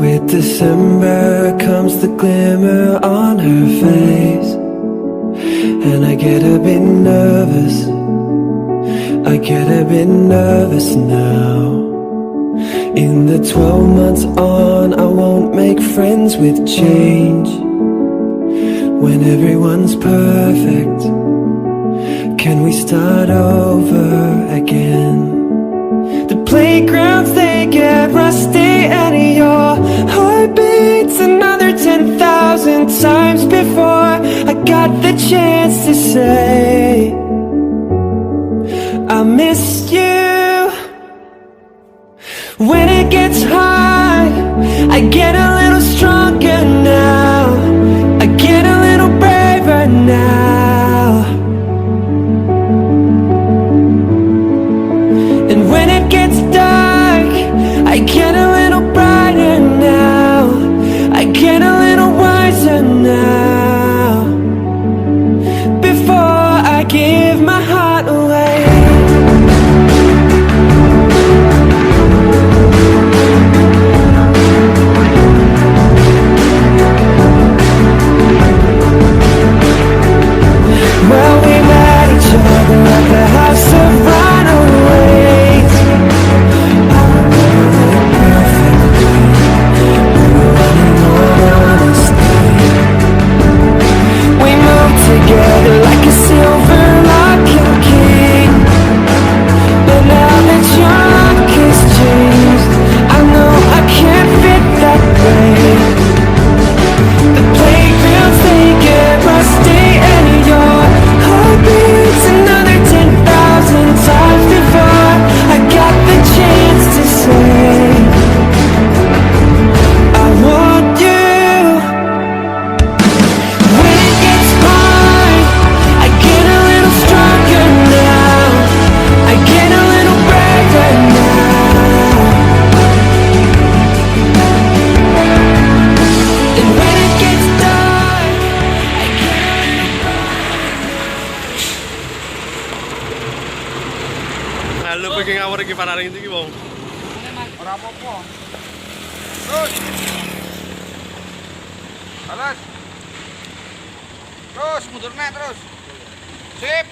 With December comes the glimmer on her face, and I get a bit nervous, I get a bit nervous now. In the 12 months on, I won't make friends with change. When everyone's perfect, can we start over again? The playgrounds, they get rusty, and your heart beats another 10,000 times before I got the chance to say I missed you. When it gets hard, I get a little stronger now, I get a little braver now. And when it gets dark, I get a little brighter now, I get a little wiser now. Before I give my heart away, well, we met each other at the house of runaways. I remember it perfectly. We were running on honesty. We moved together like a silver lock and key. But now that your lock has changed, I know I can't fit that way. The playgrounds, they get rusty, and your heart beats another 10,000 times before I got the chance to say I want you. When it gets hard, I get a little stronger now, I get a little braver now. And when it gets dark, I get a little Halo, pengen ngawur iki pararing iki wong. Ora apa-apa. Terus. Alas. Terus mundur nek terus. Sip.